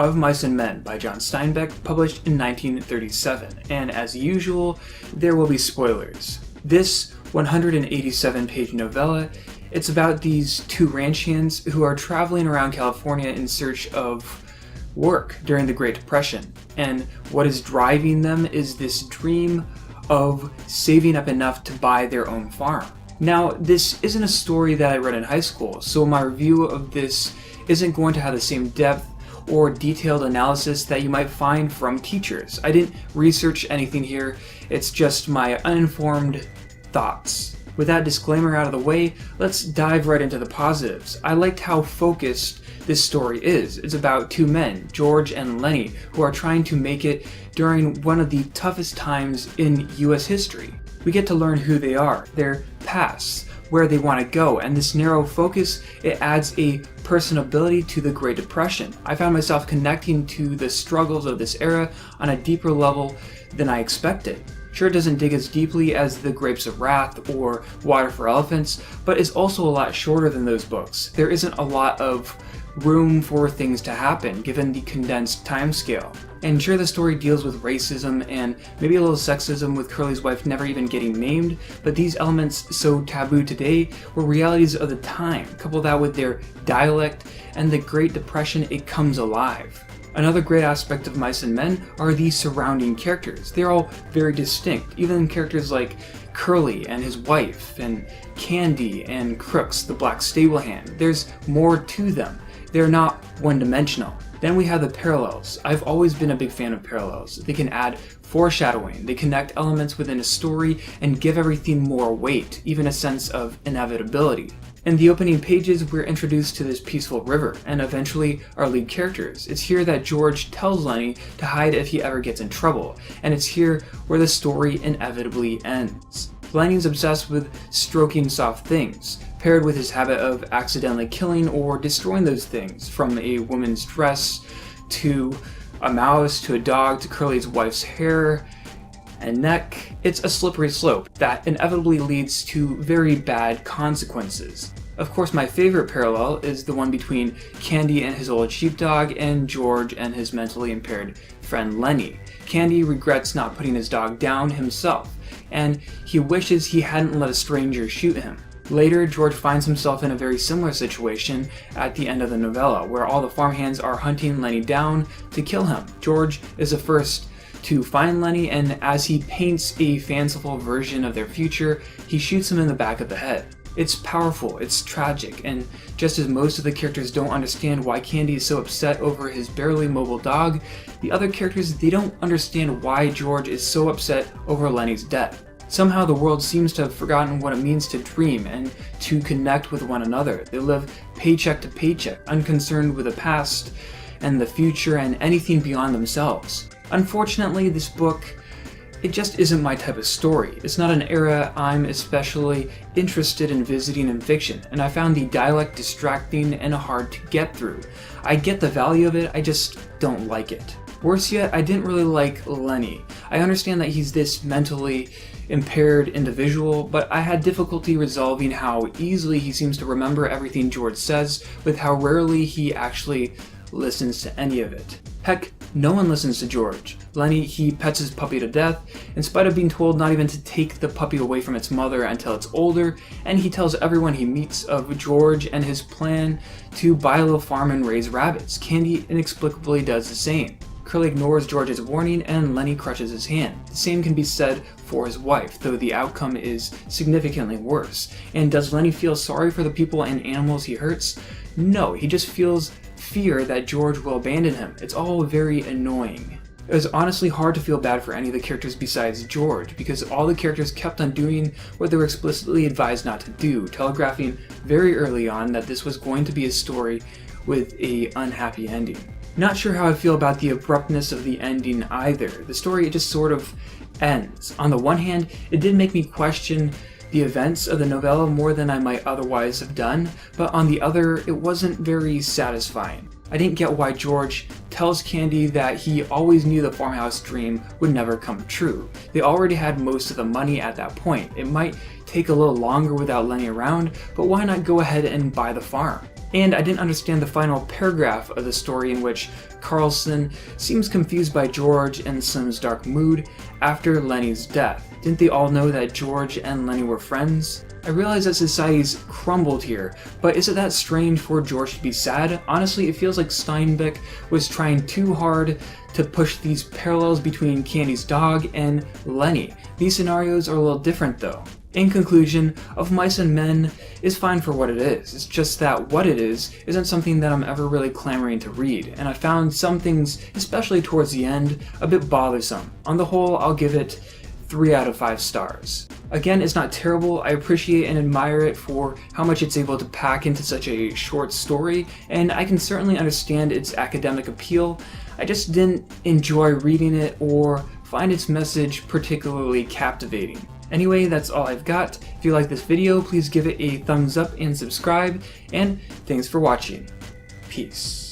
Of Mice and Men by John Steinbeck, published in 1937, and as usual, there will be spoilers. This 187-page novella, it's about these two ranch hands who are traveling around California in search of work during the Great Depression, and what is driving them is this dream of saving up enough to buy their own farm. Now, this isn't a story that I read in high school, so my review of this isn't going to have the same depth or detailed analysis that you might find from teachers. I didn't research anything here, it's just my uninformed thoughts. With that disclaimer out of the way, let's dive right into the positives. I liked how focused this story is. It's about two men, George and Lenny, who are trying to make it during one of the toughest times in US history. We get to learn who they are, their pasts, where they want to go, and this narrow focus, it adds a personability to the Great Depression. I found myself connecting to the struggles of this era on a deeper level than I expected. Sure, it doesn't dig as deeply as The Grapes of Wrath or Water for Elephants, but it's also a lot shorter than those books. There isn't a lot of room for things to happen, given the condensed timescale. And sure, the story deals with racism and maybe a little sexism with Curly's wife never even getting named, but these elements so taboo today were realities of the time. Couple that with their dialect and the Great Depression, it comes alive. Another great aspect of Mice and Men are the surrounding characters. They're all very distinct, even characters like Curly and his wife, and Candy and Crooks, the black stable hand. There's more to them. They're not one-dimensional. Then we have the parallels. I've always been a big fan of parallels. They can add foreshadowing, they connect elements within a story and give everything more weight, even a sense of inevitability. In the opening pages, we're introduced to this peaceful river, and eventually our lead characters. It's here that George tells Lenny to hide if he ever gets in trouble, and it's here where the story inevitably ends. Lenny's obsessed with stroking soft things, paired with his habit of accidentally killing or destroying those things, from a woman's dress to a mouse to a dog to Curly's wife's hair and neck. It's a slippery slope that inevitably leads to very bad consequences. Of course, my favorite parallel is the one between Candy and his old sheepdog and George and his mentally impaired friend Lenny. Candy regrets not putting his dog down himself, and he wishes he hadn't let a stranger shoot him. Later, George finds himself in a very similar situation at the end of the novella, where all the farmhands are hunting Lenny down to kill him. George is the first to find Lenny, and as he paints a fanciful version of their future, he shoots him in the back of the head. It's powerful, it's tragic, and just as most of the characters don't understand why Candy is so upset over his barely mobile dog, the other characters, they don't understand why George is so upset over Lenny's death. Somehow the world seems to have forgotten what it means to dream and to connect with one another. They live paycheck to paycheck, unconcerned with the past and the future and anything beyond themselves. Unfortunately, this book, it just isn't my type of story. It's not an era I'm especially interested in visiting in fiction, and I found the dialect distracting and hard to get through. I get the value of it, I just don't like it. Worse yet, I didn't really like Lenny. I understand that he's this mentally impaired individual, but I had difficulty resolving how easily he seems to remember everything George says, with how rarely he actually listens to any of it. Heck, no one listens to George. Lenny, he pets his puppy to death, in spite of being told not even to take the puppy away from its mother until it's older, and he tells everyone he meets of George and his plan to buy a little farm and raise rabbits. Candy inexplicably does the same. Curly ignores George's warning, and Lenny crushes his hand. The same can be said for his wife, though the outcome is significantly worse. And does Lenny feel sorry for the people and animals he hurts? No, he just feels fear that George will abandon him. It's all very annoying. It was honestly hard to feel bad for any of the characters besides George, because all the characters kept on doing what they were explicitly advised not to do, telegraphing very early on that this was going to be a story with an unhappy ending. Not sure how I feel about the abruptness of the ending either. The story, it just sort of ends. On the one hand, it did make me question the events of the novella more than I might otherwise have done, but on the other, it wasn't very satisfying. I didn't get why George tells Candy that he always knew the farmhouse dream would never come true. They already had most of the money at that point. It might take a little longer without Lenny around, but why not go ahead and buy the farm? And I didn't understand the final paragraph of the story in which Carlson seems confused by George and Sim's dark mood after Lenny's death. Didn't they all know that George and Lenny were friends? I realize that society's crumbled here, but is it that strange for George to be sad? Honestly, it feels like Steinbeck was trying too hard to push these parallels between Candy's dog and Lenny. These scenarios are a little different though. In conclusion, Of Mice and Men is fine for what it is. It's just that what it is isn't something that I'm ever really clamoring to read, and I found some things, especially towards the end, a bit bothersome. On the whole, I'll give it 3 out of 5 stars. Again, it's not terrible. I appreciate and admire it for how much it's able to pack into such a short story, and I can certainly understand its academic appeal. I just didn't enjoy reading it or find its message particularly captivating. Anyway, that's all I've got. If you like this video, please give it a thumbs up and subscribe, and thanks for watching. Peace.